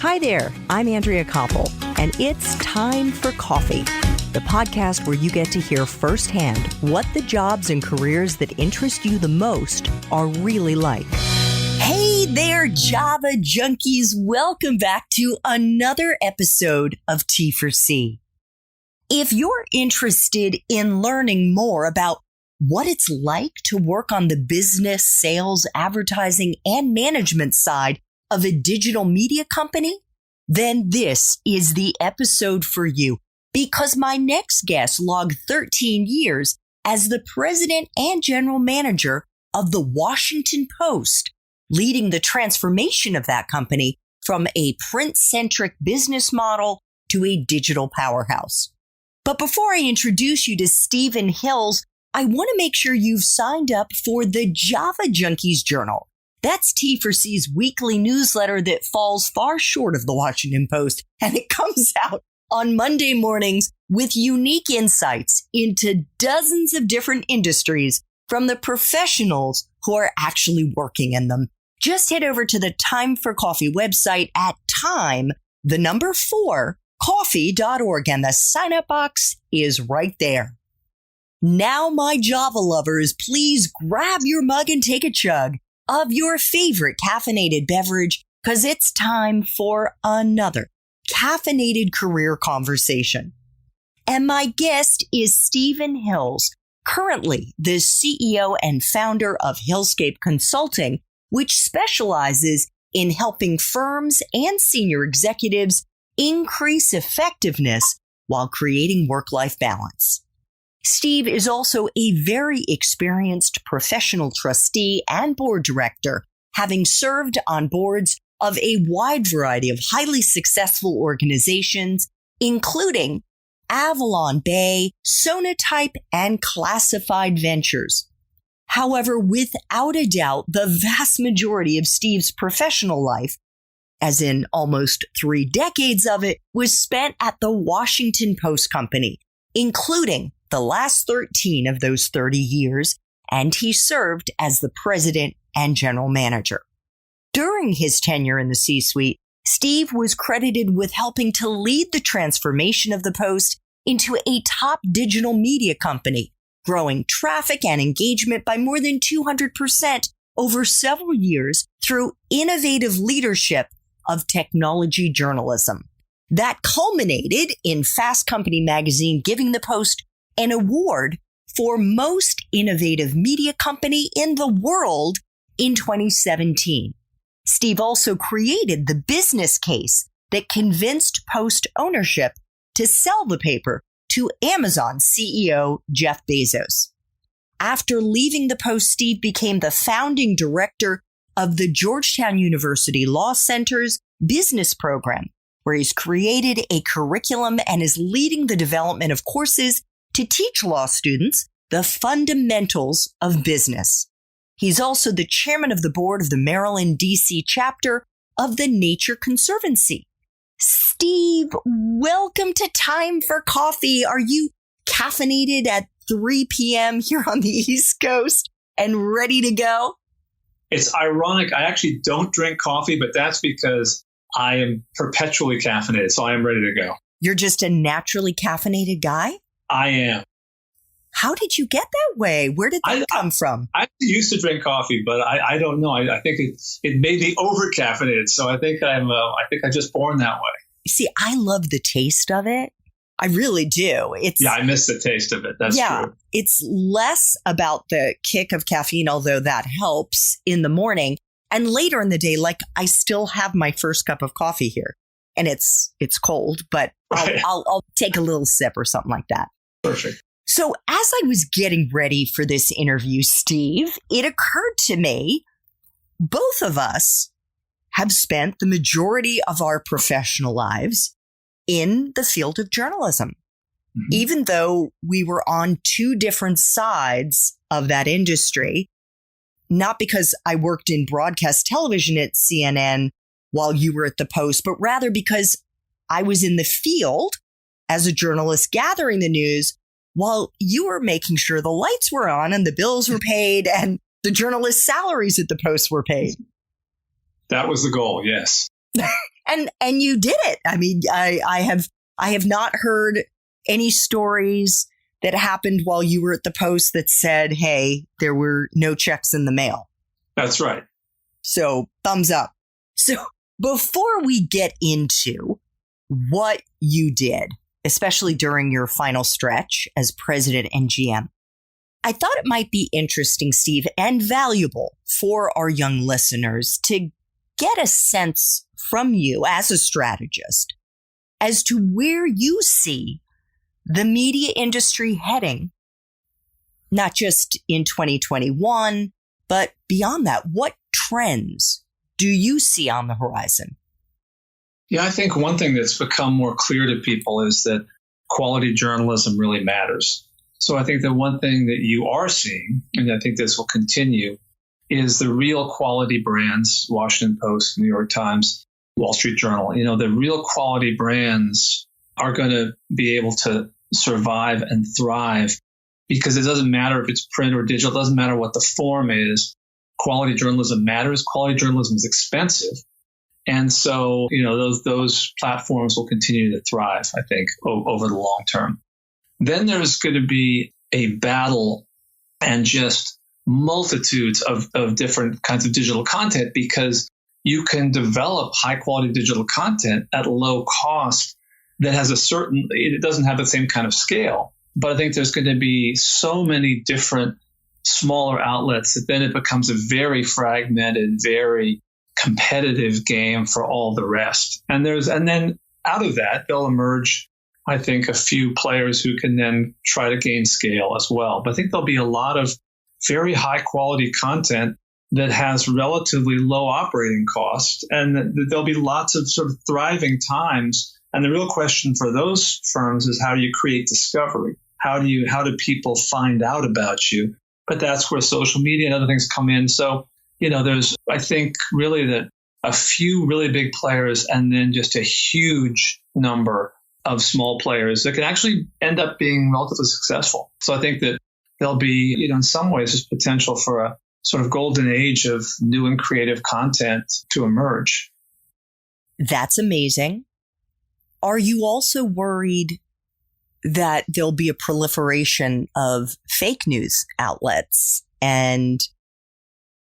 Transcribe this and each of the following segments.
Hi there, I'm Andrea Koppel, and it's time for Coffee, the podcast where you get to hear firsthand what the jobs and careers that interest you the most are really like. Hey there, Java junkies. Welcome back to another episode of T4C. If you're interested in learning more about what it's like to work on the business, sales, advertising, and management side of a digital media company, then this is the episode for you, because my next guest logged 13 years as the president and general manager of the Washington Post, leading the transformation of that company from a print-centric business model to a digital powerhouse. But before I introduce you to Stephen Hills, I want to make sure you've signed up for the Java Junkies Journal. That's T4C's weekly newsletter that falls far short of the Washington Post, and it comes out on Monday mornings with unique insights into dozens of different industries from the professionals who are actually working in them. Just head over to the Time for Coffee website at time4coffee.org, and the sign-up box is right there. Now, my Java lovers, please grab your mug and take a chug of your favorite caffeinated beverage, because it's time for another caffeinated career conversation. And my guest is Stephen Hills, currently the CEO and founder of Hillscape Consulting, which specializes in helping firms and senior executives increase effectiveness while creating work-life balance. Steve is also a very experienced professional trustee and board director, having served on boards of a wide variety of highly successful organizations, including Avalon Bay, Sonatype, and Classified Ventures. However, without a doubt, the vast majority of Steve's professional life, as in almost 3 decades of it, was spent at the Washington Post Company, including the last 13 of those 30 years, and he served as the president and general manager. During his tenure in the C-suite, Steve was credited with helping to lead the transformation of the Post into a top digital media company, growing traffic and engagement by more than 200% over several years through innovative leadership of technology journalism. That culminated in Fast Company magazine giving the Post an award for most innovative media company in the world in 2017. Steve also created the business case that convinced Post ownership to sell the paper to Amazon CEO Jeff Bezos. After leaving the Post, Steve became the founding director of the Georgetown University Law Center's business program, where he's created a curriculum and is leading the development of courses to teach law students the fundamentals of business. He's also the chairman of the board of the Maryland, D.C. chapter of the Nature Conservancy. Steve, welcome to Time for Coffee. Are you caffeinated at 3 p.m. here on the East Coast and ready to go? It's ironic. I actually don't drink coffee, but that's because I am perpetually caffeinated, so I am ready to go. You're just a naturally caffeinated guy? I am. How did you get that way? Where did that come from? I used to drink coffee, but I don't know. I think it made me over caffeinated. So I think I'm just born that way. See, I love the taste of it. I really do. I miss the taste of it. That's true. It's less about the kick of caffeine, although that helps in the morning. And later in the day, like I still have my first cup of coffee here, and it's cold, but Right. I'll take a little sip or something like that. Perfect. So as I was getting ready for this interview, Steve, it occurred to me, both of us have spent the majority of our professional lives in the field of journalism, even though we were on 2 different sides of that industry, not because I worked in broadcast television at CNN while you were at the Post, but rather because I was in the field as a journalist gathering the news while you were making sure the lights were on and the bills were paid and the journalists' salaries at the Post were paid. That was the goal, yes. And you did it. I mean, I have not heard any stories that happened while you were at the Post that said, hey, there were no checks in the mail. That's right. So thumbs up. So before we get into what you did, especially during your final stretch as president and GM, I thought it might be interesting, Steve, and valuable for our young listeners to get a sense from you as a strategist as to where you see the media industry heading, not just in 2021, but beyond that. What trends do you see on the horizon? Yeah, I think one thing that's become more clear to people is that quality journalism really matters. So I think the one thing that you are seeing, and I think this will continue, is the real quality brands, Washington Post, New York Times, Wall Street Journal. The real quality brands are going to be able to survive and thrive because it doesn't matter if it's print or digital. It doesn't matter what the form is. Quality journalism matters. Quality journalism is expensive. And so, those platforms will continue to thrive, I think, over the long term. Then there's going to be a battle and just multitudes of different kinds of digital content because you can develop high quality digital content at low cost that has it doesn't have the same kind of scale. But I think there's going to be so many different smaller outlets that then it becomes a very fragmented, very competitive game for all the rest. And then out of that, there'll emerge, I think, a few players who can then try to gain scale as well. But I think there'll be a lot of very high quality content that has relatively low operating costs, and there'll be lots of sort of thriving times. And the real question for those firms is how do you create discovery? How do people find out about you? But that's where social media and other things come in. So, there's, I think, really that a few really big players and then just a huge number of small players that can actually end up being relatively successful. So I think that there'll be, in some ways, there's potential for a sort of golden age of new and creative content to emerge. That's amazing. Are you also worried that there'll be a proliferation of fake news outlets and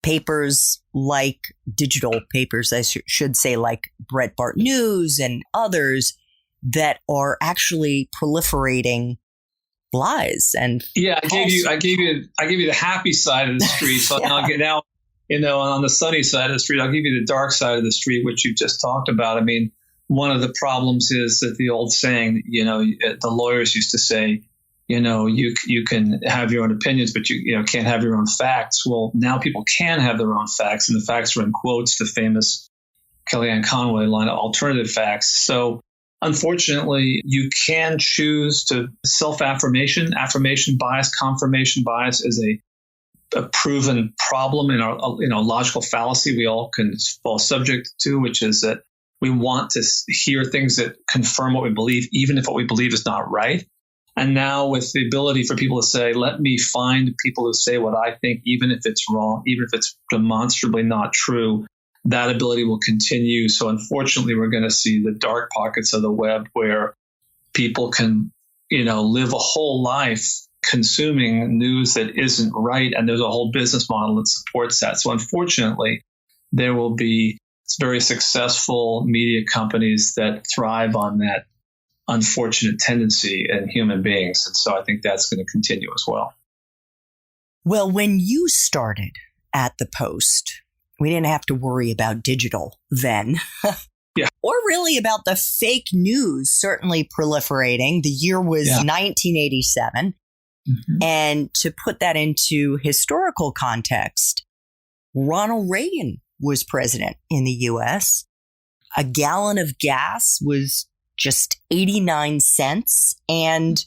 papers like digital papers, I should say, like Breitbart News and others that are actually proliferating lies and I gave you the happy side of the street. So now on the sunny side of the street, I'll give you the dark side of the street, which you just talked about. I mean, one of the problems is that the old saying, the lawyers used to say, you can have your own opinions, but you can't have your own facts. Well, now people can have their own facts, and the facts are in quotes, the famous Kellyanne Conway line of alternative facts. So unfortunately, you can choose to self-affirmation, affirmation bias, confirmation bias is a proven problem in our logical fallacy we all can fall subject to, which is that we want to hear things that confirm what we believe, even if what we believe is not right. And now with the ability for people to say, let me find people who say what I think, even if it's wrong, even if it's demonstrably not true, that ability will continue. So unfortunately, we're going to see the dark pockets of the web where people can, live a whole life consuming news that isn't right. And there's a whole business model that supports that. So unfortunately, there will be very successful media companies that thrive on that unfortunate tendency in human beings. And so I think that's going to continue as well. Well, when you started at the Post, we didn't have to worry about digital then. Yeah. Or really about the fake news certainly proliferating. The year was 1987. Mm-hmm. And to put that into historical context, Ronald Reagan was president in the U.S. A gallon of gas was just 89 cents. And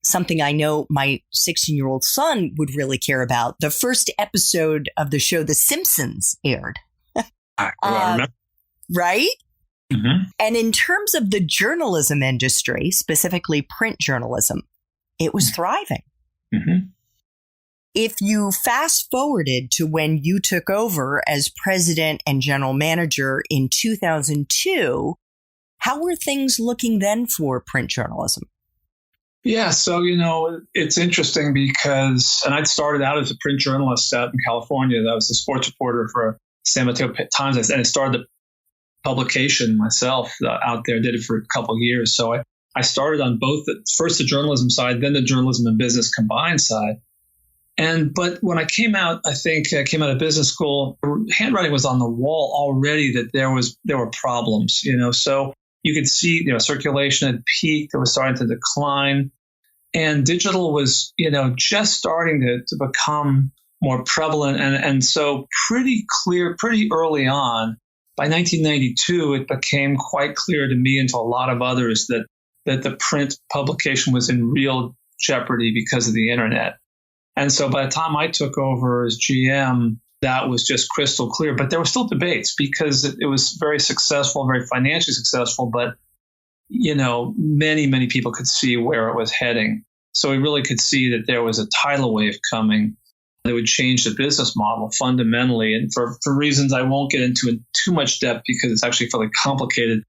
something I know my 16-year-old son would really care about, the first episode of the show The Simpsons aired. I remember. Right? Mm-hmm. And in terms of the journalism industry, specifically print journalism, it was thriving. Mm-hmm. If you fast forwarded to when you took over as president and general manager in 2002, how were things looking then for print journalism? Yeah, so, it's interesting because, and I'd started out as a print journalist out in California. I was a sports reporter for San Mateo Times, and I started the publication myself out there, did it for a couple of years. So I started on both, first the journalism side, then the journalism and business combined side. But when I came out, I came out of business school, handwriting was on the wall already that there were problems, so you could see, circulation had peaked, it was starting to decline. And digital was, just starting to become more prevalent. And so pretty early on, by 1992, it became quite clear to me and to a lot of others that the print publication was in real jeopardy because of the internet. And so by the time I took over as GM, that was just crystal clear. But there were still debates because it was very successful, very financially successful. But, many, many people could see where it was heading. So we really could see that there was a tidal wave coming that would change the business model fundamentally. And for reasons I won't get into in too much depth because it's actually fairly complicated.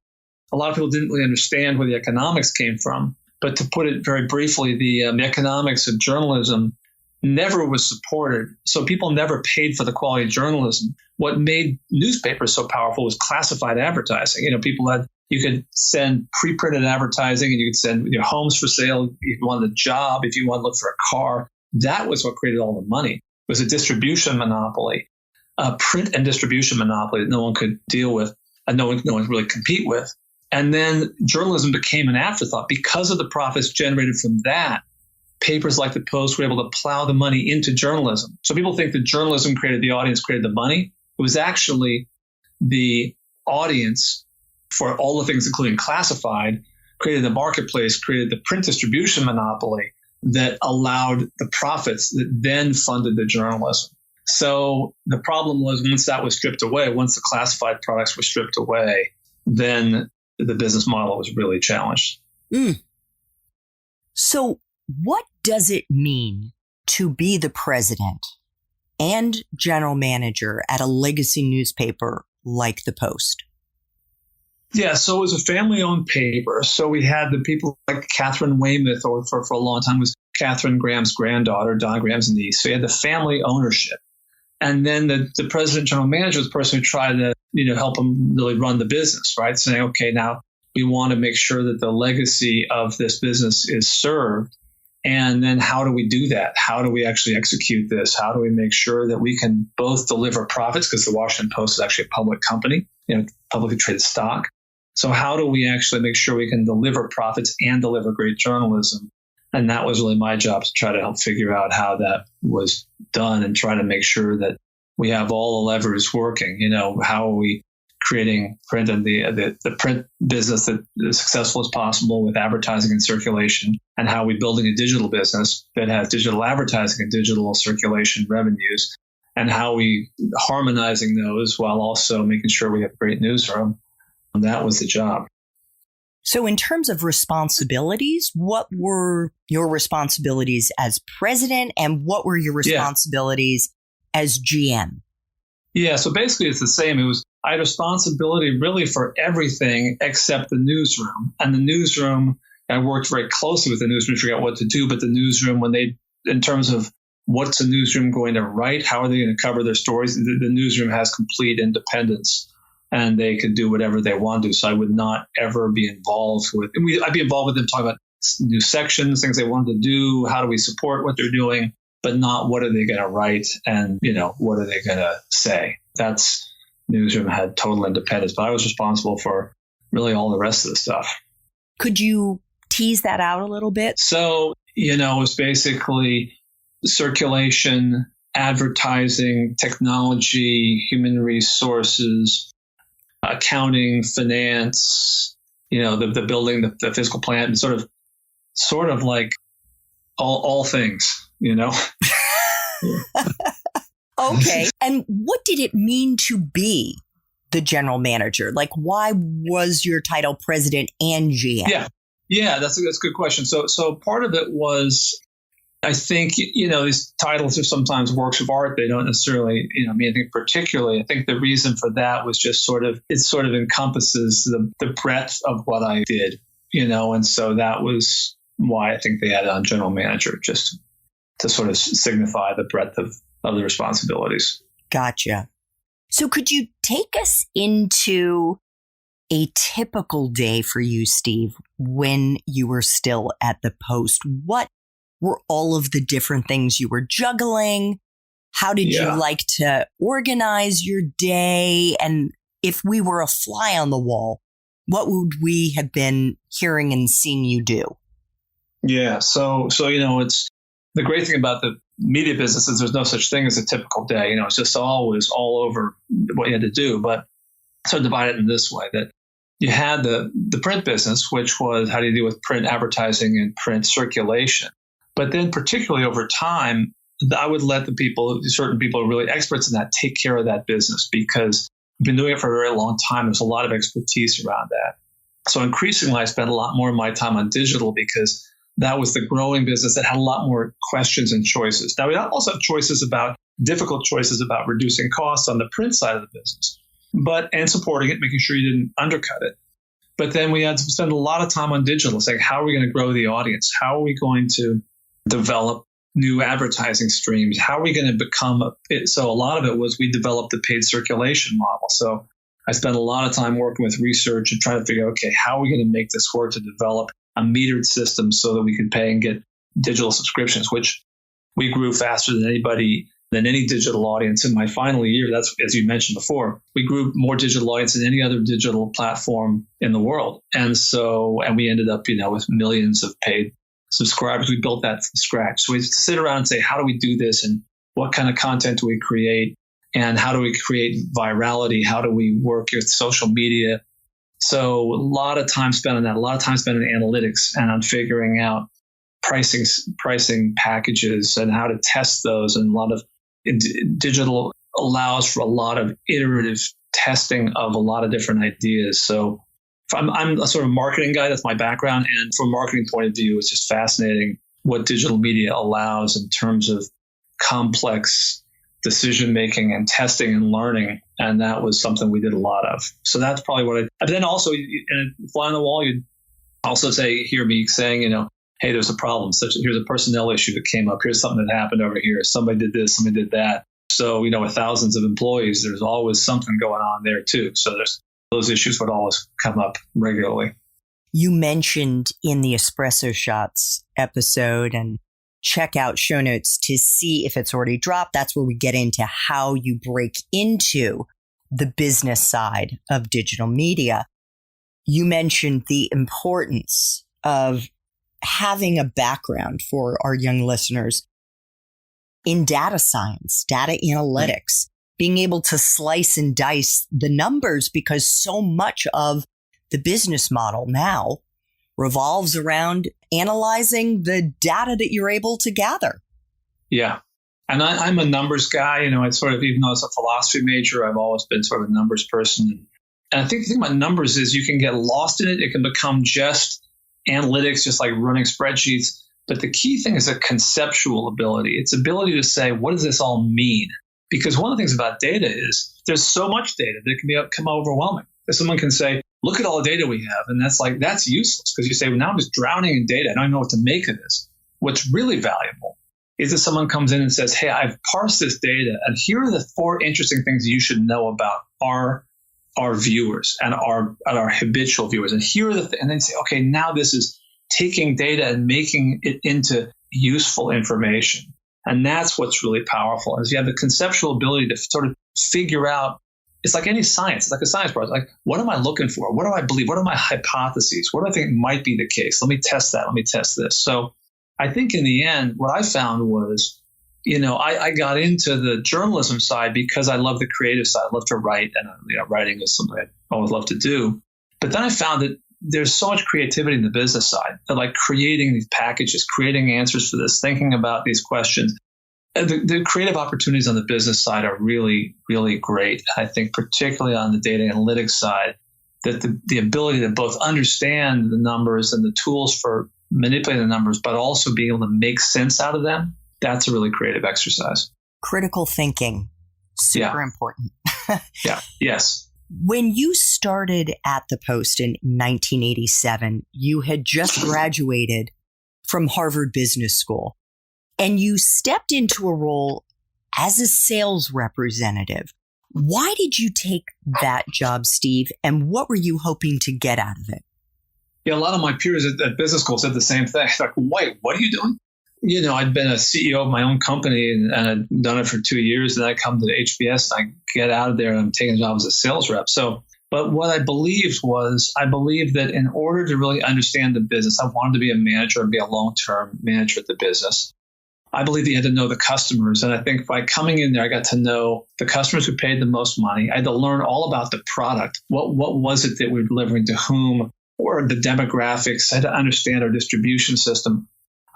A lot of people didn't really understand where the economics came from. But to put it very briefly, the economics of journalism never was supported. So people never paid for the quality of journalism. What made newspapers so powerful was classified advertising. You could send pre-printed advertising and you could send your homes for sale if you wanted a job, if you wanted to look for a car. That was what created all the money. It was a distribution monopoly, a print and distribution monopoly that no one could deal with and no one could really compete with. And then journalism became an afterthought because of the profits generated from that. Papers like the Post were able to plow the money into journalism. So people think that journalism created the audience, created the money. It was actually the audience for all the things, including classified, created the marketplace, created the print distribution monopoly that allowed the profits that then funded the journalism. So the problem was once that was stripped away, once the classified products were stripped away, then the business model was really challenged. So what does it mean to be the president and general manager at a legacy newspaper like the Post? Yeah, so it was a family-owned paper. So we had the people like Catherine Weymouth, or for a long time was Catherine Graham's granddaughter, Don Graham's niece. So you had the family ownership. And then the president general manager was the person who tried to help them really run the business, right? Saying, okay, now we want to make sure that the legacy of this business is served. And then how do we do that? How do we actually execute this? How do we make sure that we can both deliver profits? Because the Washington Post is actually a public company, publicly traded stock. So how do we actually make sure we can deliver profits and deliver great journalism? And that was really my job, to try to help figure out how that was done and try to make sure that we have all the levers working. How are we creating print and the print business that is successful as possible with advertising and circulation, and how are we building a digital business that has digital advertising and digital circulation revenues, and how are we harmonizing those while also making sure we have a great newsroom. And that was the job. So in terms of responsibilities, what were your responsibilities as president and what were your responsibilities as GM? Yeah, so basically it's the same. I had responsibility really for everything except the newsroom. And the newsroom, I worked very closely with the newsroom to figure out what to do. But the newsroom, in terms of what's the newsroom going to write, how are they going to cover their stories, the newsroom has complete independence. And they could do whatever they want to. So I would not ever be involved with. I'd be involved with them talking about new sections, things they wanted to do. How do we support what they're doing, but not what are they going to write and what are they going to say. That's newsroom had total independence, but I was responsible for really all the rest of the stuff. Could you tease that out a little bit? So it was basically circulation, advertising, technology, human resources, accounting, finance, the building, the physical plant, and sort of like all things, Okay. And what did it mean to be the general manager? Like, why was your title president and GM? Yeah, that's a good question. So part of it was I think, these titles are sometimes works of art. They don't necessarily, mean anything particularly. I think the reason for that was just it sort of encompasses the breadth of what I did, and so that was why I think they added on general manager, just to sort of signify the breadth of the responsibilities. Gotcha. So could you take us into a typical day for you, Steve, when you were still at the Post? What were all of the different things you were juggling? How did you like to organize your day? And if we were a fly on the wall, what would we have been hearing and seeing you do? Yeah. So it's the great thing about the media business is there's no such thing as a typical day. It's just always all over what you had to do. But so divide it in this way, that you had the print business, which was how do you deal with print advertising and print circulation. But then particularly over time, I would let certain people who are really experts in that take care of that business, because I've been doing it for a very long time. There's a lot of expertise around that. So increasingly, I spent a lot more of my time on digital because that was the growing business that had a lot more questions and choices. Now, we also have difficult choices about reducing costs on the print side of the business, and supporting it, making sure you didn't undercut it. But then we had to spend a lot of time on digital, saying, how are we going to grow the audience? How are we going to develop new advertising streams? How are we going to become so a lot of it was we developed the paid circulation model. So I spent a lot of time working with research and trying to figure out, okay, how are we going to make this work to develop a metered system so that we could pay and get digital subscriptions, which we grew faster than any digital audience in my final year. That's, as you mentioned before, we grew more digital audience than any other digital platform in the world. And we ended up, with millions of paid subscribers. We built that from scratch. So we sit around and say, how do we do this? And what kind of content do we create? And how do we create virality? How do we work with social media? So a lot of time spent on that, a lot of time spent on analytics and on figuring out pricing packages and how to test those. And a lot of digital allows for a lot of iterative testing of a lot of different ideas. So I'm a sort of marketing guy. That's my background. And from a marketing point of view, it's just fascinating what digital media allows in terms of complex decision-making and testing and learning. And that was something we did a lot of. So that's probably what but then also, in a fly on the wall, you'd also hear me saying, hey, there's a problem. Here's a personnel issue that came up. Here's something that happened over here. Somebody did this, somebody did that. So, with thousands of employees, there's always something going on there too. So those issues would always come up regularly. You mentioned in the Espresso Shots episode, and check out show notes to see if it's already dropped. That's where we get into how you break into the business side of digital media. You mentioned the importance of having a background for our young listeners in data science, data analytics, being able to slice and dice the numbers, because so much of the business model now revolves around analyzing the data that you're able to gather. Yeah. And I'm a numbers guy. It's sort of, even though I was a philosophy major, I've always been sort of a numbers person. And I think the thing about numbers is you can get lost in it. It can become just analytics, just like running spreadsheets. But the key thing is a conceptual ability. It's ability to say, what does this all mean? Because one of the things about data is there's so much data that it can become overwhelming. That someone can say, look at all the data we have. And that's useless, because you say, well, now I'm just drowning in data. I don't even know what to make of this. What's really valuable is that someone comes in and says, hey, I've parsed this data, and here are the 4 interesting things you should know about our viewers and our habitual viewers. And here are and then say, okay, now this is taking data and making it into useful information. And that's what's really powerful, is you have the conceptual ability to sort of figure out. It's like any science. It's like a science project. Like, what am I looking for? What do I believe? What are my hypotheses? What do I think might be the case? Let me test that. Let me test this. So I think in the end, what I found was, I got into the journalism side because I love the creative side. I love to write, and writing is something I always love to do. But then I found that there's so much creativity in the business side, like creating these packages, creating answers for this, thinking about these questions. The creative opportunities on the business side are really, really great. I think particularly on the data analytics side, that the ability to both understand the numbers and the tools for manipulating the numbers, but also being able to make sense out of them. That's a really creative exercise. Critical thinking, super important. Yeah. Yes. When you started at the Post in 1987, you had just graduated from Harvard Business School, and you stepped into a role as a sales representative. Why did you take that job, Steve, and what were you hoping to get out of it? Yeah, a lot of my peers at business school said the same thing. Like, wait, what are you doing? I'd been a CEO of my own company and I'd done it for 2 years. And I come to the HBS and I get out of there and I'm taking a job as a sales rep. But what I believed that in order to really understand the business, I wanted to be a manager and be a long-term manager at the business. I believe that you had to know the customers. And I think by coming in there, I got to know the customers who paid the most money. I had to learn all about the product. What was it that we were delivering to whom, or the demographics. I had to understand our distribution system.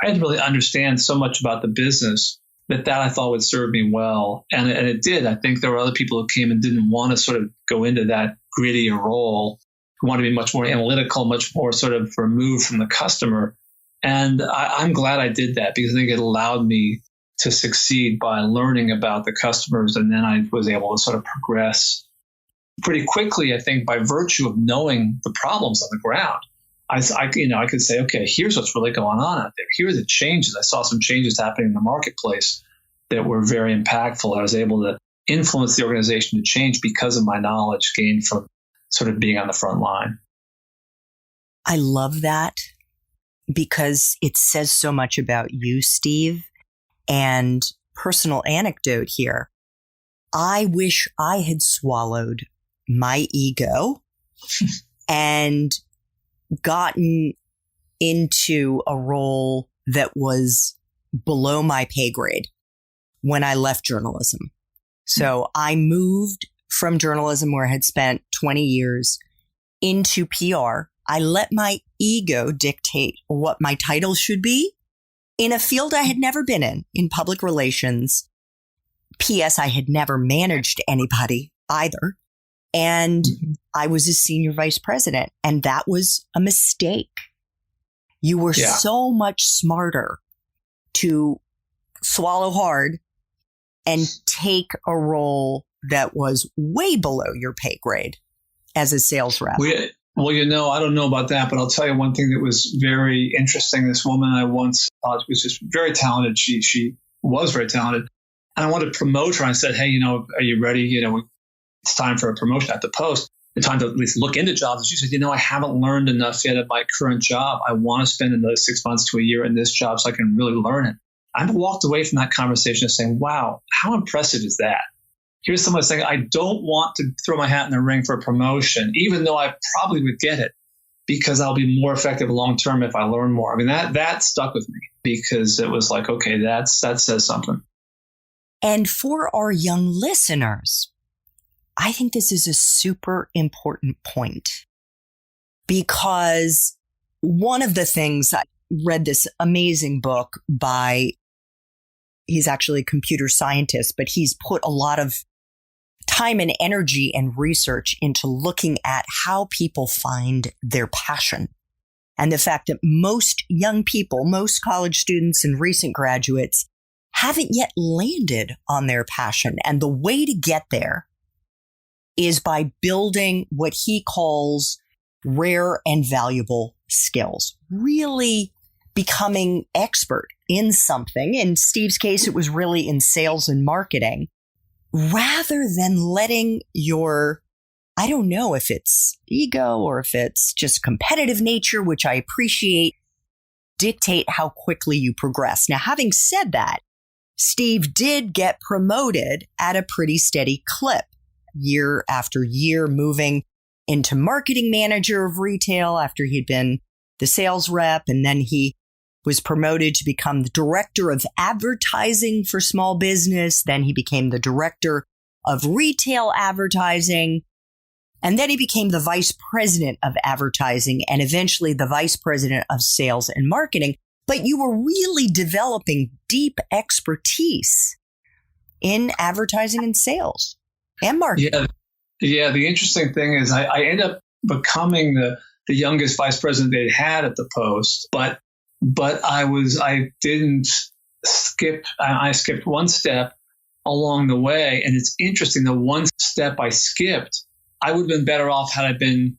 I had to really understand so much about the business that I thought would serve me well. And it did. I think there were other people who came and didn't want to sort of go into that grittier role, who wanted to be much more analytical, much more sort of removed from the customer. And I'm glad I did that because I think it allowed me to succeed by learning about the customers. And then I was able to sort of progress pretty quickly, I think, by virtue of knowing the problems on the ground. I could say, okay, here's what's really going on out there. Here are the changes. I saw some changes happening in the marketplace that were very impactful. I was able to influence the organization to change because of my knowledge gained from sort of being on the front line. I love that because it says so much about you, Steve. And personal anecdote here. I wish I had swallowed my ego and gotten into a role that was below my pay grade when I left journalism. So I moved from journalism, where I had spent 20 years, into PR. I let my ego dictate what my title should be in a field I had never been in public relations. P.S. I had never managed anybody either. And I was a senior vice president, and that was a mistake. You were so much smarter to swallow hard and take a role that was way below your pay grade as a sales rep. Well, I don't know about that, but I'll tell you one thing that was very interesting. This woman I once thought was just very talented. She was very talented. And I wanted to promote her. I said, hey, are you ready? It's time for a promotion at the Post. It's time to at least look into jobs. And she said, I haven't learned enough yet at my current job. I want to spend another 6 months to a year in this job so I can really learn it. I walked away from that conversation saying, wow, how impressive is that? Here's someone saying, I don't want to throw my hat in the ring for a promotion, even though I probably would get it, because I'll be more effective long-term if I learn more. I mean, that stuck with me because it was like, okay, that says something. And for our young listeners, I think this is a super important point, because one of the things, I read this amazing book by, he's actually a computer scientist, but he's put a lot of time and energy and research into looking at how people find their passion. And the fact that most young people, most college students and recent graduates haven't yet landed on their passion. And the way to get there is by building what he calls rare and valuable skills, really becoming expert in something. In Steve's case, it was really in sales and marketing, rather than letting your, I don't know if it's ego or if it's just competitive nature, which I appreciate, dictate how quickly you progress. Now, having said that, Steve did get promoted at a pretty steady clip, year after year, moving into marketing manager of retail after he'd been the sales rep. And then he was promoted to become the director of advertising for small business. Then he became the director of retail advertising. And then he became the vice president of advertising and eventually the vice president of sales and marketing. But you were really developing deep expertise in advertising and sales and marketing. Yeah. The interesting thing is I ended up becoming the youngest vice president they'd had at the Post. But but I didn't skip. I skipped one step along the way. And it's interesting, the one step I skipped, I would have been better off had I been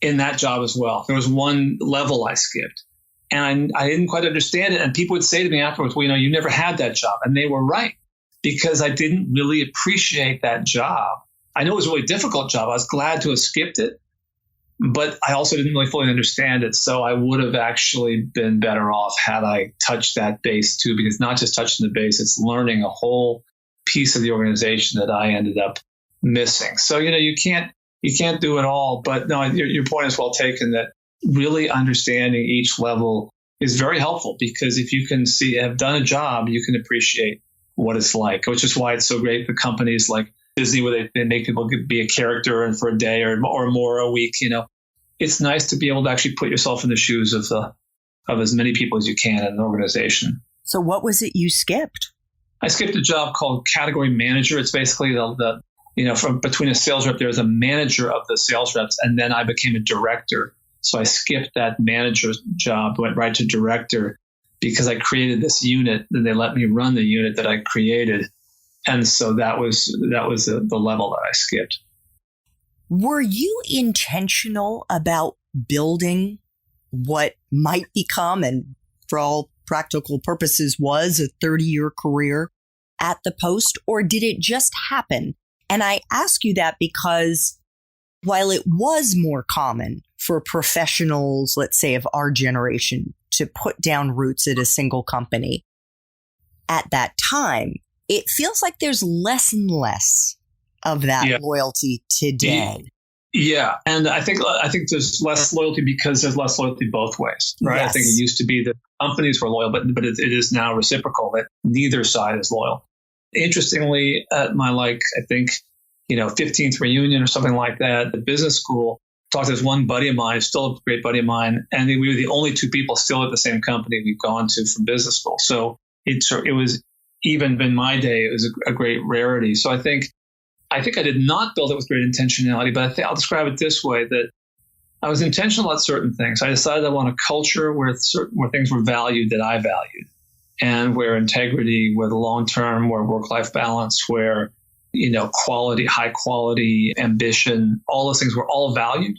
in that job as well. There was one level I skipped. And I didn't quite understand it. And people would say to me afterwards, well, you never had that job. And they were right, because I didn't really appreciate that job. I know it was a really difficult job. I was glad to have skipped it, but I also didn't really fully understand it. So I would have actually been better off had I touched that base too, because not just touching the base, it's learning a whole piece of the organization that I ended up missing. So, you can't do it all, but no, your point is well taken, that really understanding each level is very helpful, because if you can have done a job, you can appreciate what it's like, which is why it's so great for companies like Disney, where they make people be a character and for a day or more a week. It's nice to be able to actually put yourself in the shoes of as many people as you can in an organization. So what was it you skipped? I skipped a job called category manager. It's basically the from between a sales rep, there's a manager of the sales reps, and then I became a director. So I skipped that manager job, went right to director, because I created this unit, and they let me run the unit that I created. And so that was the level that I skipped. Were you intentional about building what might become, and for all practical purposes was, a 30-year career at the Post, or did it just happen? And I ask you that because while it was more common for professionals, let's say of our generation, to put down roots at a single company, at that time, it feels like there's less and less of that loyalty today. Yeah. And I think there's less loyalty because there's less loyalty both ways, right? Yes. I think it used to be that companies were loyal, but it is now reciprocal, that neither side is loyal. Interestingly, at my, I think, 15th reunion or something like that, the business school, talked to this one buddy of mine, still a great buddy of mine, and we were the only two people still at the same company we've gone to from business school. So it was, even in my day, it was a great rarity. So I think I did not build it with great intentionality, but I'll describe it this way, that I was intentional about certain things. I decided I want a culture where things were valued that I valued, and where integrity, where the long-term, where work-life balance, where quality, high quality, ambition, all those things were all valued.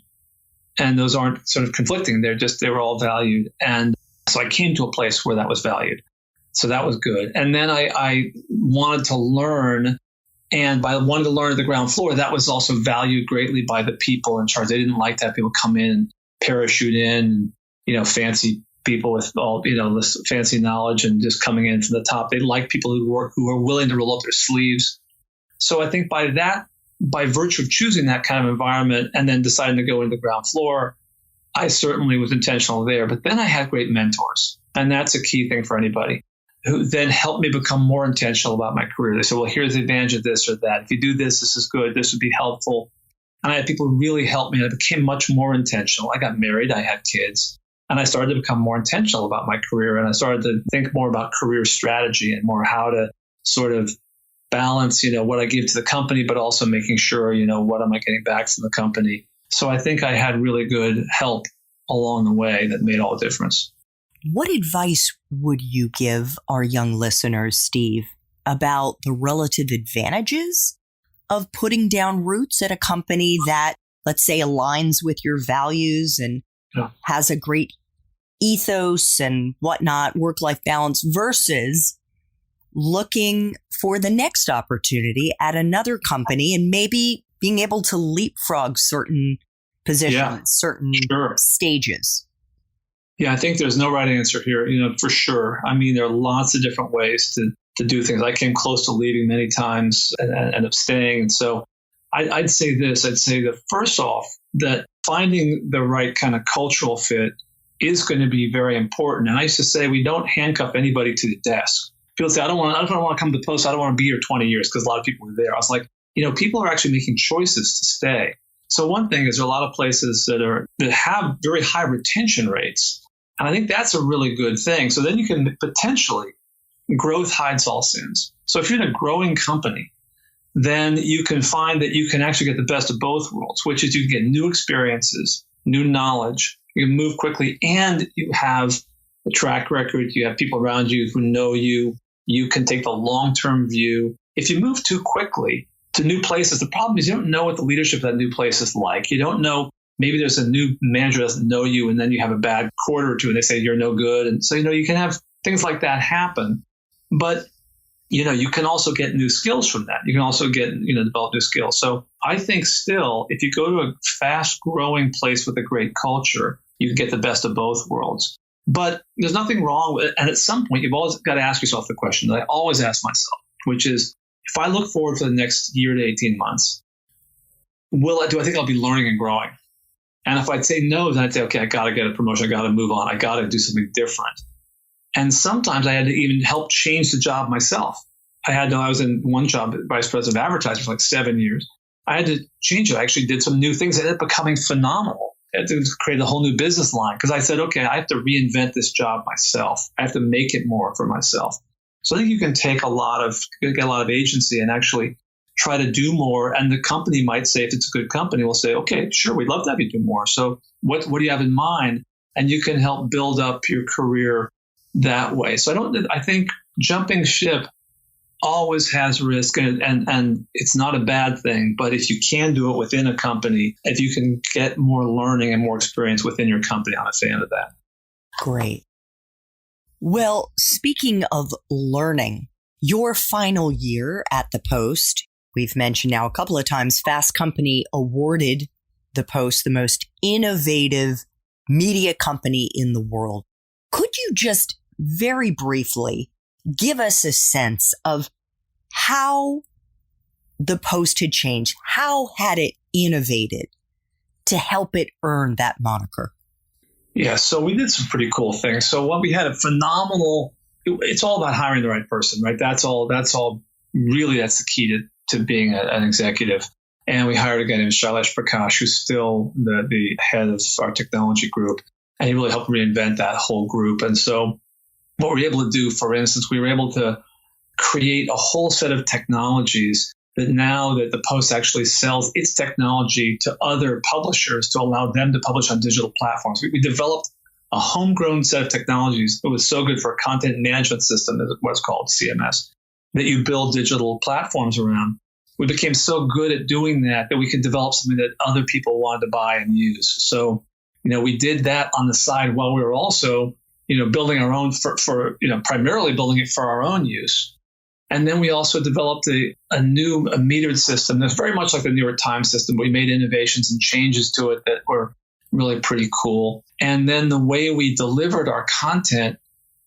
And those aren't sort of conflicting. They were all valued. And so I came to a place where that was valued. So that was good. And then I wanted to learn. And by wanting to learn at the ground floor, that was also valued greatly by the people in charge. They didn't like to have people come in, parachute in, fancy people with all, this fancy knowledge and just coming in from the top. They like people who are willing to roll up their sleeves. So I think by virtue of choosing that kind of environment and then deciding to go into the ground floor, I certainly was intentional there. But then I had great mentors. And that's a key thing for anybody, who then helped me become more intentional about my career. They said, well, here's the advantage of this or that. If you do this, this is good. This would be helpful. And I had people who really helped me. I became much more intentional. I got married. I had kids. And I started to become more intentional about my career. And I started to think more about career strategy and more how to sort of balance, what I give to the company, but also making sure, what am I getting back from the company? So I think I had really good help along the way that made all the difference. What advice would you give our young listeners, Steve, about the relative advantages of putting down roots at a company that, let's say, aligns with your values and has a great ethos and whatnot, work-life balance, versus looking for the next opportunity at another company and maybe being able to leapfrog certain positions, certain stages? Yeah, I think there's no right answer here, for sure. I mean, there are lots of different ways to do things. I came close to leaving many times and ended up staying. And so I'd say this. I'd say that first off, that finding the right kind of cultural fit is going to be very important. And I used to say, we don't handcuff anybody to the desk. People say, I don't want to come to the Post. I don't want to be here 20 years, because a lot of people were there. I was like, people are actually making choices to stay. So one thing is, there are a lot of places that have very high retention rates. And I think that's a really good thing. So then you can potentially, growth hides all sins. So if you're in a growing company, then you can find that you can actually get the best of both worlds, which is you can get new experiences, new knowledge, you can move quickly, and you have a track record. You have people around you who know you. You can take the long-term view. If you move too quickly to new places, the problem is you don't know what the leadership of that new place is like. You don't know. Maybe there's a new manager that doesn't know you, and then you have a bad quarter or two, and they say you're no good. And so, you can have things like that happen. But, you can also get new skills from that. You can also get, develop new skills. So I think still, if you go to a fast-growing place with a great culture, you can get the best of both worlds. But there's nothing wrong with it. And at some point, you've always got to ask yourself the question that I always ask myself, which is, if I look forward for the next year to 18 months, do I think I'll be learning and growing? And if I'd say no, then I'd say, okay, I got to get a promotion. I got to move on. I got to do something different. And sometimes I had to even help change the job myself. I was in one job, vice president of advertising, for like 7 years. I had to change it. I actually did some new things that ended up becoming phenomenal. I had to create a whole new business line because I said, okay, I have to reinvent this job myself. I have to make it more for myself. So I think you can get a lot of agency and actually try to do more. And the company might say, if it's a good company, will say, okay, sure, we'd love to have you do more. So what do you have in mind? And you can help build up your career that way. So I think jumping ship always has risk, and it's not a bad thing. But if you can do it within a company, if you can get more learning and more experience within your company, I'm a fan of that. Great. Well, speaking of learning, your final year at the Post, we've mentioned now a couple of times, Fast Company awarded the Post the most innovative media company in the world. Could you just very briefly give us a sense of how the Post had changed? How had it innovated to help it earn that moniker? Yeah, so we did some pretty cool things. So we had a phenomenal, it's all about hiring the right person, right? That's all really, that's the key to being an executive. And we hired a guy named Shailesh Prakash, who's still the head of our technology group. And he really helped reinvent that whole group. And so what we were able to do, for instance, we were able to create a whole set of technologies that now that the Post actually sells its technology to other publishers to allow them to publish on digital platforms. We developed a homegrown set of technologies that was so good for a content management system, what's called CMS, that you build digital platforms around. We became so good at doing that we could develop something that other people wanted to buy and use. So, we did that on the side while we were also, building our own for primarily building it for our own use. And then we also developed a metered system that's very much like the New York Times system. We made innovations and changes to it that were really pretty cool. And then the way we delivered our content,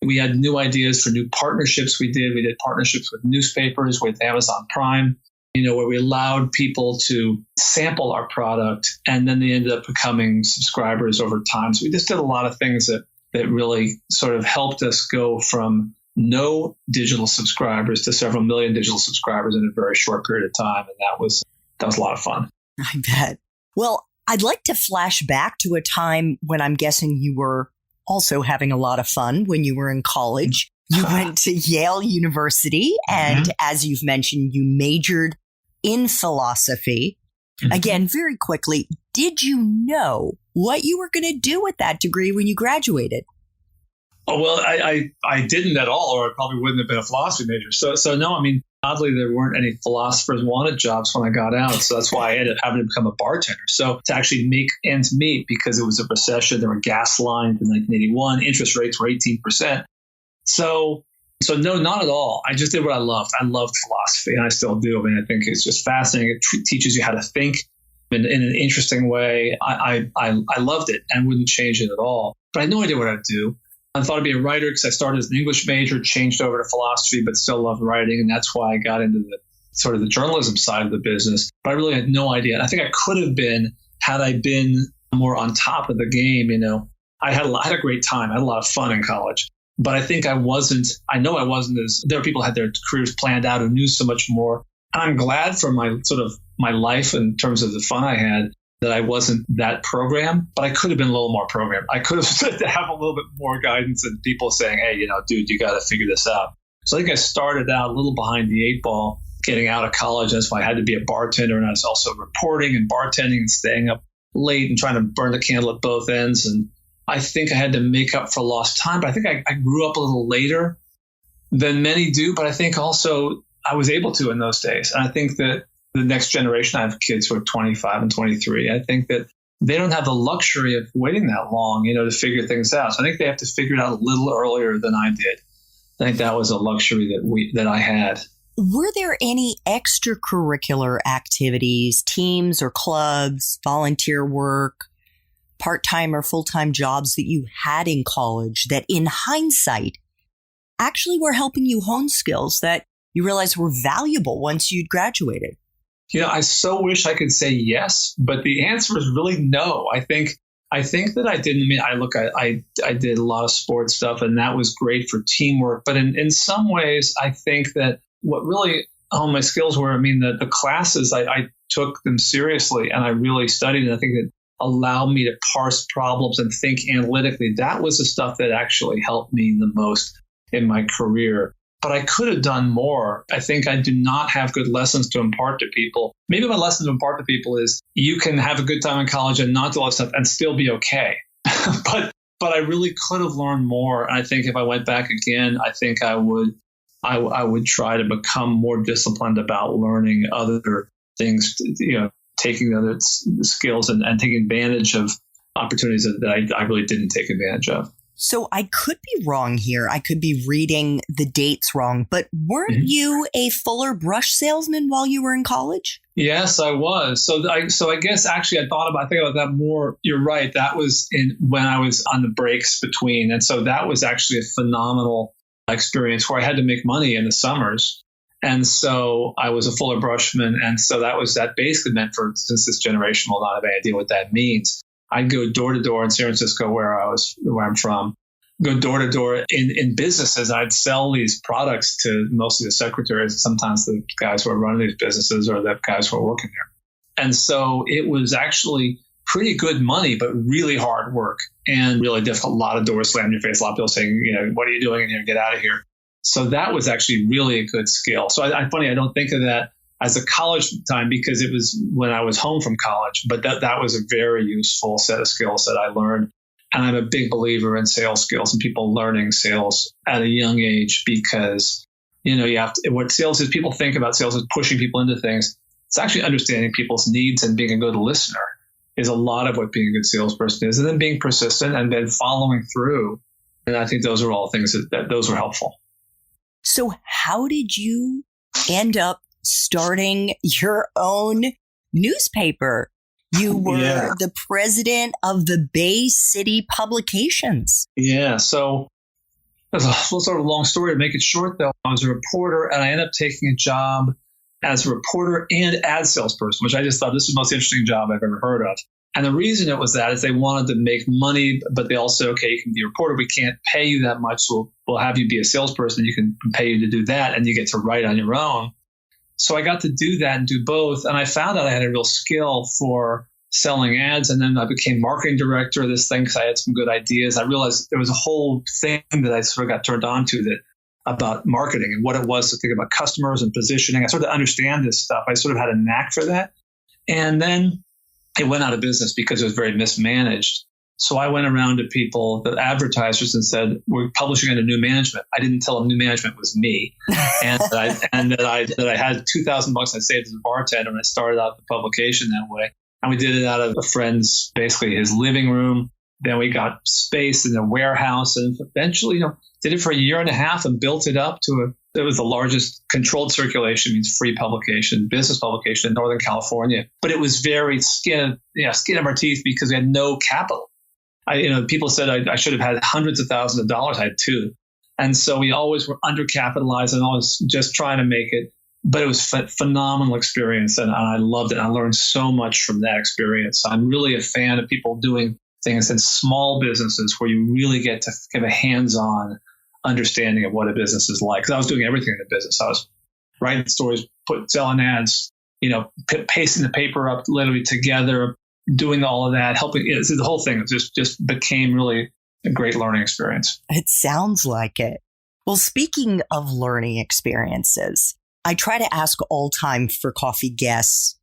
we had new ideas for new partnerships we did. We did partnerships with newspapers, with Amazon Prime, where we allowed people to sample our product, and then they ended up becoming subscribers over time. So we just did a lot of things that really sort of helped us go from no digital subscribers to several million digital subscribers in a very short period of time. And that was a lot of fun. I bet. Well, I'd like to flash back to a time when I'm guessing you were also having a lot of fun when you were in college. You went to Yale University, and as you've mentioned, you majored in philosophy. Again, very quickly, did you know what you were going to do with that degree when you graduated? Oh, well, I didn't at all, or I probably wouldn't have been a philosophy major. So no, oddly, there weren't any philosophers wanted jobs when I got out. So that's why I ended up having to become a bartender. So to actually make ends meet, because it was a recession, there were gas lines in 1981, interest rates were 18%. So no, not at all. I just did what I loved. I loved philosophy, and I still do. I think it's just fascinating. It teaches you how to think in an interesting way. I loved it and wouldn't change it at all. But I had no idea what I'd do. I thought I'd be a writer because I started as an English major, changed over to philosophy, but still loved writing. And that's why I got into the journalism side of the business. But I really had no idea. And I think I could have been, had I been more on top of the game. I had a great time. I had a lot of fun in college. But I think I wasn't as, there are people who had their careers planned out who knew so much more. And I'm glad for my life in terms of the fun I had, that I wasn't that program, but I could have been a little more programmed. I could have said to have a little bit more guidance and people saying, hey, dude, you got to figure this out. So I think I started out a little behind the eight ball getting out of college. That's why I had to be a bartender. And I was also reporting and bartending and staying up late and trying to burn the candle at both ends. And I think I had to make up for lost time. But I think I grew up a little later than many do. But I think also I was able to in those days. And I think that the next generation, I have kids who are 25 and 23. I think that they don't have the luxury of waiting that long, to figure things out. So I think they have to figure it out a little earlier than I did. I think that was a luxury that I had. Were there any extracurricular activities, teams or clubs, volunteer work, part-time or full-time jobs that you had in college that in hindsight actually were helping you hone skills that you realized were valuable once you'd graduated? I so wish I could say yes, but the answer is really no. I think that I didn't. I did a lot of sports stuff, and that was great for teamwork. But in some ways, I think that what really honed my skills were, the classes, I took them seriously, and I really studied. And I think it allowed me to parse problems and think analytically. That was the stuff that actually helped me the most in my career. But I could have done more. I think I do not have good lessons to impart to people. Maybe my lesson to impart to people is you can have a good time in college and not do all that stuff and still be okay. but I really could have learned more. And I think if I went back again, I think I would try to become more disciplined about learning other things, taking other skills and taking advantage of opportunities that I really didn't take advantage of. So I could be wrong here. I could be reading the dates wrong, but weren't you a Fuller brush salesman while you were in college? Yes, I was. So I guess actually I think about that more. You're right. That was when I was on the breaks between. And so that was actually a phenomenal experience where I had to make money in the summers. And so I was a Fuller brushman. And so that basically meant since this generation will not have any idea what that means. I'd go door to door in San Francisco, where I'm from, go door to door in businesses. I'd sell these products to mostly the secretaries, sometimes the guys who are running these businesses or the guys who are working there. And so it was actually pretty good money, but really hard work and really difficult. A lot of doors slammed in your face. A lot of people saying, what are you doing in here? Get out of here. So that was actually really a good skill. So I don't think of that as a college time because it was when I was home from college, but that was a very useful set of skills that I learned. And I'm a big believer in sales skills and people learning sales at a young age because, what sales is, people think about sales as pushing people into things. It's actually understanding people's needs and being a good listener is a lot of what being a good salesperson is. And then being persistent and then following through. And I think those are all things that those were helpful. So how did you end up starting your own newspaper? You were the president of the Bay City Publications. Yeah. So that's a sort of long story to make it short, though. I was a reporter and I ended up taking a job as a reporter and ad salesperson, which I just thought this was the most interesting job I've ever heard of. And the reason it was that is they wanted to make money, but they also, okay, you can be a reporter. We can't pay you that much. So we'll have you be a salesperson. You can pay you to do that and you get to write on your own. So I got to do that and do both. And I found out I had a real skill for selling ads. And then I became marketing director of this thing because I had some good ideas. I realized there was a whole thing that I sort of got turned on to about marketing and what it was to think about customers and positioning. I started to understand this stuff. I sort of had a knack for that. And then it went out of business because it was very mismanaged. So I went around to people, the advertisers, and said, we're publishing under new management. I didn't tell them new management was me. And that I had $2,000 I saved as a bartender, and I started out the publication that way. And we did it out of a friend's, basically his living room. Then we got space in a warehouse and eventually, did it for a year and a half and built it up to it was the largest controlled circulation, means free publication, business publication in Northern California. But it was very skin of our teeth because we had no capital. People said I should have had hundreds of thousands of dollars. I had two. And so we always were undercapitalized and always just trying to make it. But it was a phenomenal experience. And I loved it. I learned so much from that experience. I'm really a fan of people doing things in small businesses where you really get to give a hands-on understanding of what a business is like. Because I was doing everything in the business. I was writing stories, selling ads, pasting the paper up literally together, doing all of that, helping. So the whole thing just became really a great learning experience. It sounds like it. Well, speaking of learning experiences, I try to ask all Time for Coffee guests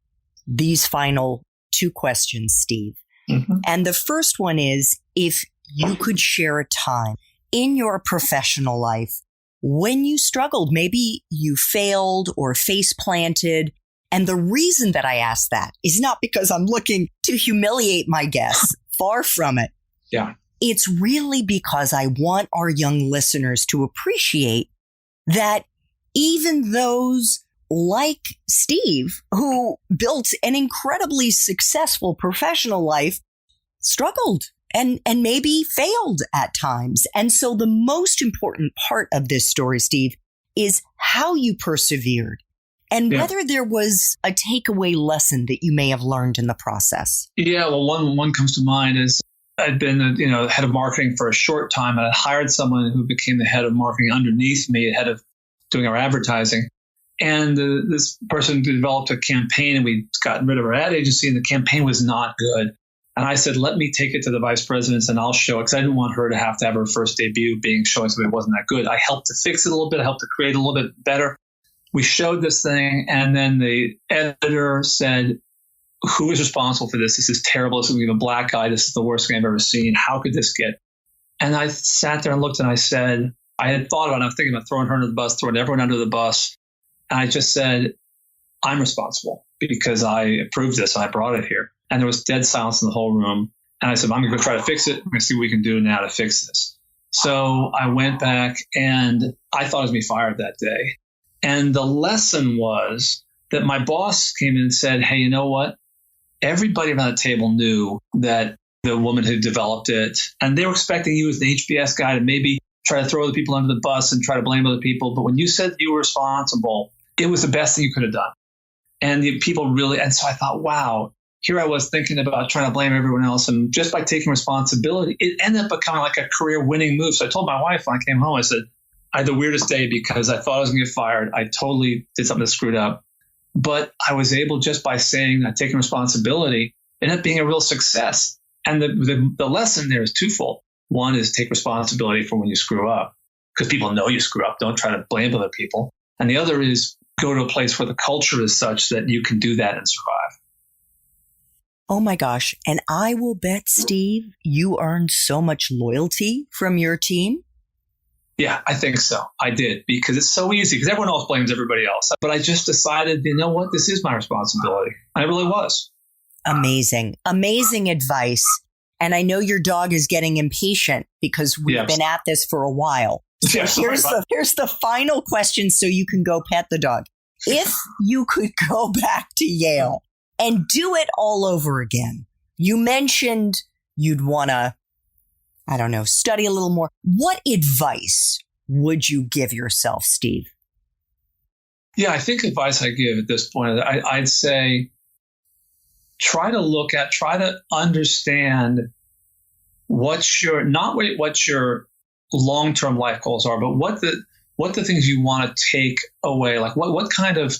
these final two questions, Steve. Mm-hmm. And the first one is, if you could share a time in your professional life when you struggled. Maybe you failed or face planted. And the reason that I ask that is not because I'm looking to humiliate my guests. Far from it. Yeah. It's really because I want our young listeners to appreciate that even those like Steve, who built an incredibly successful professional life, struggled and maybe failed at times. And so the most important part of this story, Steve, is how you persevered and whether there was a takeaway lesson that you may have learned in the process. Yeah, well, one comes to mind is I'd been head of marketing for a short time, and I hired someone who became the head of marketing underneath me, head of doing our advertising. And this person developed a campaign, and we'd gotten rid of our ad agency, and the campaign was not good. And I said, let me take it to the vice presidents and I'll show it, because I didn't want her to have her first debut showing something that wasn't that good. I helped to fix it a little bit. I helped to create a little bit better. We showed this thing, and then the editor said, who is responsible for this? This is terrible. This is a black guy. This is the worst thing I've ever seen. How could this get? And I sat there and looked, and I said, I had thought about it. I was thinking about throwing her under the bus, throwing everyone under the bus. And I just said, I'm responsible because I approved this and I brought it here. And there was dead silence in the whole room. And I said, I'm going to go try to fix it. I'm going to see what we can do now to fix this. So I went back, and I thought I was going to be fired that day. And the lesson was that my boss came in and said, hey, you know what? Everybody around the table knew that the woman who developed it, and they were expecting you as the HBS guy to maybe try to throw other people under the bus and try to blame other people. But when you said you were responsible, it was the best thing you could have done. And the people really, and so I thought, wow, here I was thinking about trying to blame everyone else. And just by taking responsibility, it ended up becoming like a career winning move. So I told my wife when I came home, I said, I had the weirdest day because I thought I was going to get fired. I totally did something that screwed up. But I was able, just by saying, taking responsibility, it ended up being a real success. And the lesson there is twofold. One is take responsibility for when you screw up, because people know you screw up. Don't try to blame other people. And the other is go to a place where the culture is such that you can do that and survive. Oh my gosh. And I will bet, Steve, you earned so much loyalty from your team. Yeah, I think so. I did, because it's so easy, because everyone else blames everybody else. But I just decided, you know what? This is my responsibility. And it really was. Amazing. Amazing advice. And I know your dog is getting impatient because we've been at this for a while. So here's the final question so you can go pet the dog. If you could go back to Yale and do it all over again, you mentioned you'd want to, study a little more. What advice would you give yourself, Steve? Yeah, I think advice I give at this point, I'd say try to understand what your long-term life goals are, but what the things you want to take away, like what kind of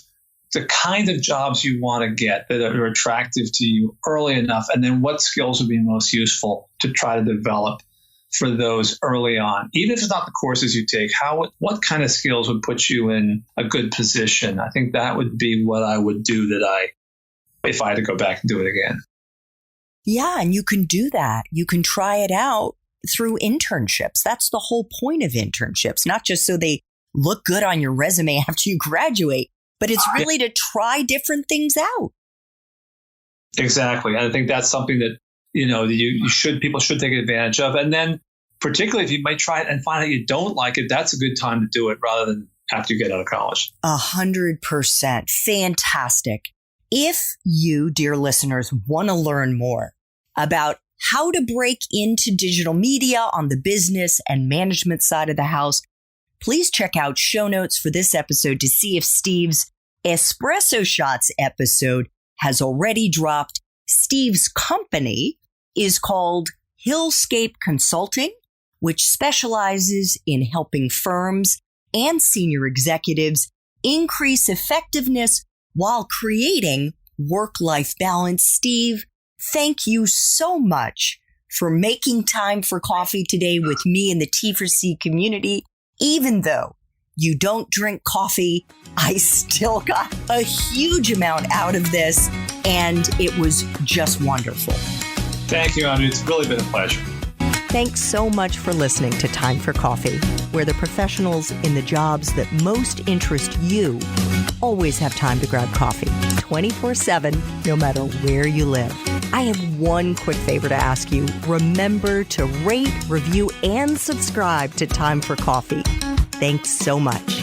the kind of jobs you want to get that are attractive to you early enough, and then what skills would be most useful to try to develop for those early on. Even if it's not the courses you take, what kind of skills would put you in a good position? I think that would be what I would do if I had to go back and do it again. Yeah, and you can do that. You can try it out through internships. That's the whole point of internships, not just so they look good on your resume after you graduate, but it's really to try different things out. Exactly. And I think that's something that, people should take advantage of. And then particularly if you might try it and find out you don't like it, that's a good time to do it rather than after you get out of college. 100%. Fantastic. If you, dear listeners, want to learn more about how to break into digital media on the business and management side of the house, please check out show notes for this episode to see if Steve's Espresso Shots episode has already dropped. Steve's company is called Hillscape Consulting, which specializes in helping firms and senior executives increase effectiveness while creating work-life balance. Steve, thank you so much for making time for coffee today with me and the T4C community. Even though you don't drink coffee, I still got a huge amount out of this, and it was just wonderful. Thank you, Andrew. It's really been a pleasure. Thanks so much for listening to Time for Coffee, where the professionals in the jobs that most interest you always have time to grab coffee 24/7, no matter where you live. I have one quick favor to ask you. Remember to rate, review, and subscribe to Time for Coffee. Thanks so much.